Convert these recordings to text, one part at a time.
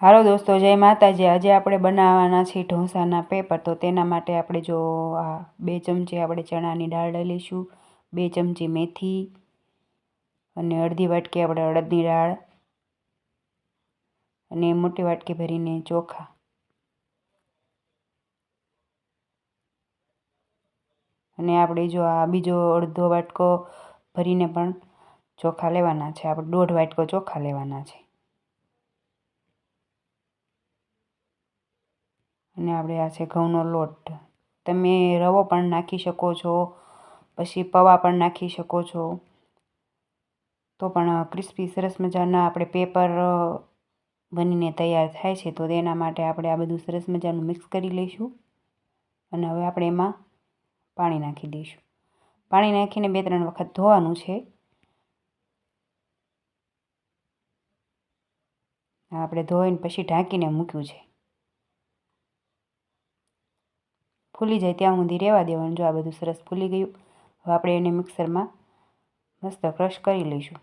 હાલો દોસ્તો, જય માતાજી। આજે આપણે બનાવવાના છે ઢોસાના પેપર। તો તેના માટે આપણે જો આ 2 ચમચી આપણે ચણાની દાળ લઈ લઈશું, 2 ચમચી મેથી અને અડધી વાટકી આપણે અડદની દાળ અને મોટી વાટકી ભરીને ચોખા અને આપણે જો આ બીજો અડધો વાટકો ભરીને પણ ચોખા લેવાના છે। આપણે 1.5 વાટકો ચોખા લેવાના છે અને આપણે આ છે ઘઉંનો લોટ। તમે રવો પણ નાખી શકો છો, પછી પૌવા પણ નાખી શકો છો, તો પણ ક્રિસ્પી સરસ મજાના આપણે પેપર બનીને તૈયાર થાય છે। તો તેના માટે આપણે આ બધું સરસ મજાનું મિક્સ કરી લઈશું અને હવે આપણે એમાં પાણી નાખી દઈશું। પાણી નાખીને 2-3 વખત ધોવાનું છે। આપણે ધોઈને પછી ઢાંકીને મૂક્યું છે, ફૂલી જાય ત્યાં સુધી રહેવા દેવાનું। જો આ બધું સરસ ફૂલી ગયું, હવે આપણે એને મિક્સરમાં મસ્ત ક્રશ કરી લઈશું।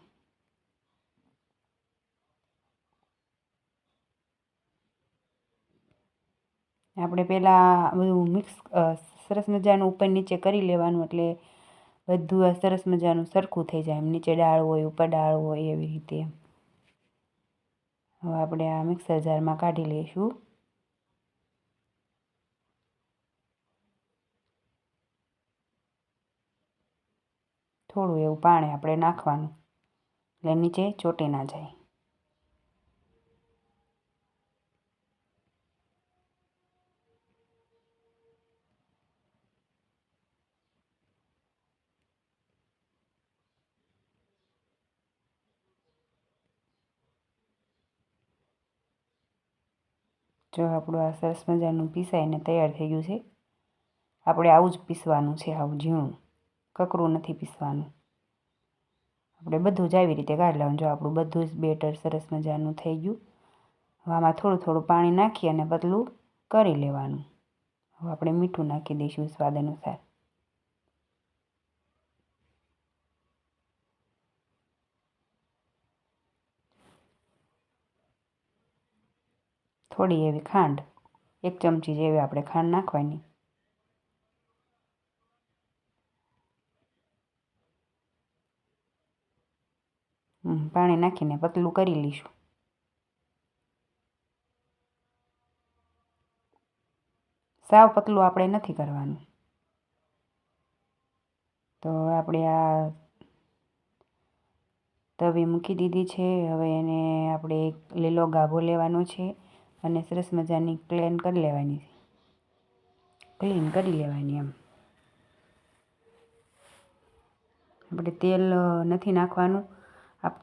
આપણે પહેલાં બધું મિક્સ સરસ મજાનું ઉપર નીચે કરી લેવાનું, એટલે બધું આ સરસ મજાનું સરખું થઈ જાય। નીચે દાળ હોય, ઉપર દાળ હોય, એવી રીતે। હવે આપણે આ મિક્સર જારમાં કાઢી લઈશું। થોડું એવું પાણી આપણે નાખવાનું, એટલે નીચે ચોંટી ના જાય। જો આપણું આ સરસ મજાનું પીસાઈને તૈયાર થઈ ગયું છે। આપણે આવું જ પીસવાનું છે, આવું ઝીણું, કકરું નથી પીસવાનું। આપણે બધું જ આવી રીતે કાઢી લેવાનું। જો આપણું બધું જ બેટર સરસ મજાનું થઈ ગયું। હવે આમાં થોડું થોડું પાણી નાખી અને પતલું કરી લેવાનું। હવે આપણે મીઠું નાખી દઈશું સ્વાદ અનુસાર। થોડી એવી ખાંડ, 1 ચમચી જેવી આપણે ખાંડ નાખવાની। પાણી નાખીને પતલું કરી લઈશું। સાવ પતલું આપણે નથી કરવાનું। તો આપણે આ તવી મૂકી દીધી છે। હવે એને આપણે એક લીલો ગાભો લેવાનો છે અને સરસ મજાની ક્લીન કરી લેવાની, એમ। આપણે તેલ નથી નાખવાનું,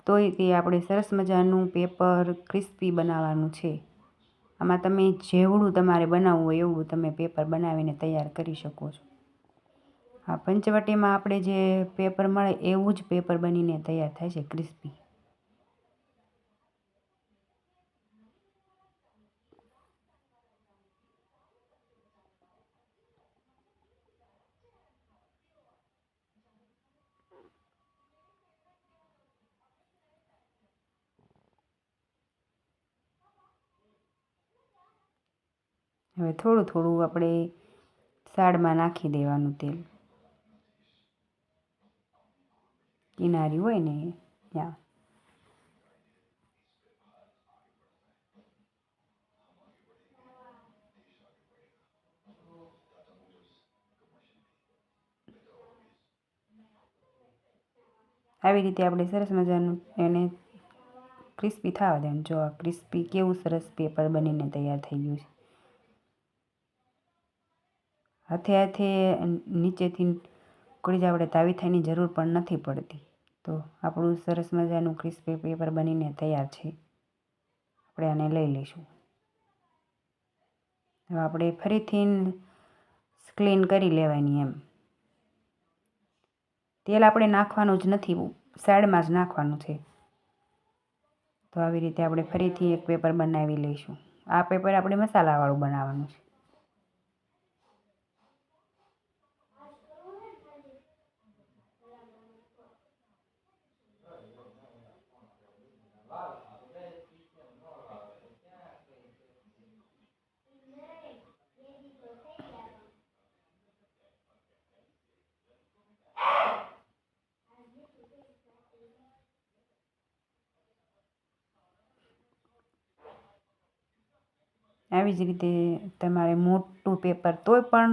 તોય તે આપણે સરસ મજાનું પેપર ક્રિસ્પી બનાવવાનું છે। આમાં તમે જેવડું તમારે બનાવવું હોય એવું તમે પેપર બનાવીને તૈયાર કરી શકો છો। આ પંચવટીમાં આપણે જે પેપર મળે એવું જ પેપર બનીને તૈયાર થાય છે, ક્રિસ્પી। હવે થોડું થોડું આપણે સાડમાં નાખી દેવાનું તેલ, કિનારી હોય ને ત્યાં। આવી રીતે આપણે સરસ મજાનું એને ક્રિસ્પી થવા દેવાનું। જો આ ક્રિસ્પી કેવું સરસ પેપર બનીને તૈયાર થઈ ગયું છે। હાથે હાથે નીચેથી કોઈ જ આપણે તાવીથાની જરૂર પણ નથી પડતી। તો આપણું સરસ મજાનું ક્રિસ્પી પેપર બનીને તૈયાર છે। આપણે આને લઈ લઈશું। હવે આપણે ફરીથી ક્લીન કરી લેવાની, એમ। તેલ આપણે નાખવાનું જ નથી, સાઈડમાં જ નાખવાનું છે। તો આવી રીતે આપણે ફરીથી એક પેપર બનાવી લઈશું। આ પેપર આપણે મસાલાવાળું બનાવવાનું છે। આવી જ રીતે તમારે મોટું પેપર તોય પણ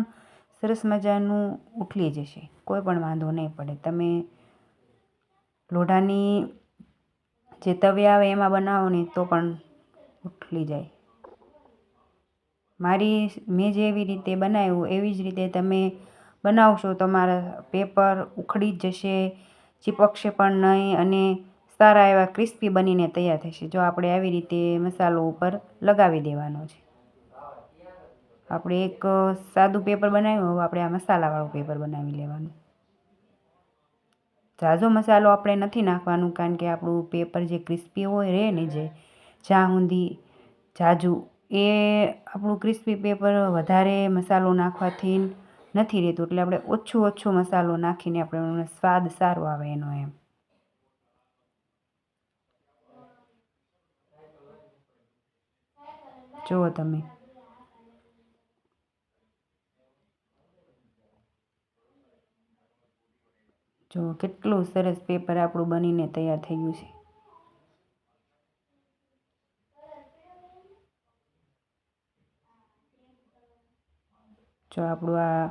સરસ મજાનું ઉઠલી જશે, કોઈ પણ વાંધો નહીં પડે. તમે લોઢાની જે તવી આવે એમાં બનાવો ને તો પણ ઉઠલી જાય. મેં જેવી રીતે બનાવ્યું એવી જ રીતે તમે બનાવશો. તમારા પેપર ઉખડી જ જશે, ચીપકશે પણ નહીં અને સારા એવા ક્રિસ્પી બનીને તૈયાર થશે. જો આપણે આવી રીતે મસાલો ઉપર લગાવી દેવાનો છે. આપણે એક સાદું પેપર બનાવ્યું, હવે આપણે આ મસાલાવાળું પેપર બનાવી લેવાનું. ઝાઝો મસાલો આપણે નથી નાખવાનું, કારણ કે આપણું પેપર જે ક્રિસ્પી હોય રહે ને, જે જ્યાં સુધી ઝાઝું એ આપણું ક્રિસ્પી પેપર વધારે મસાલો નાખવાથી નથી રહેતું. એટલે આપણે ઓછો મસાલો નાખીને આપણે સ્વાદ સારો આવે એનો એમ. જુઓ તમે, જો કેટલું સરસ પેપર આપણું બનીને તૈયાર થઈ ગયું છે. જો આપણું આ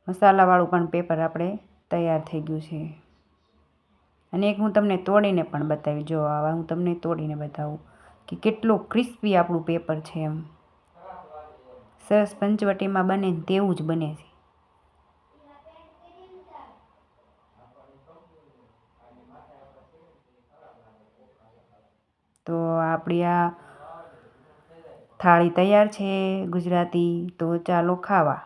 મસાલાવાળું પણ પેપર આપણે તૈયાર થઈ ગયું છે. અને એક હું તમને તોડીને પણ બતાવી. જો આવા હું તમને તોડીને બતાવું કે કેટલું ક્રિસ્પી આપણું પેપર છે એમ. સરસ પંચવટીમાં બને તેવું જ બને છે. તો આપણી આ થાળી તૈયાર છે ગુજરાતી. તો ચાલો ખાવા.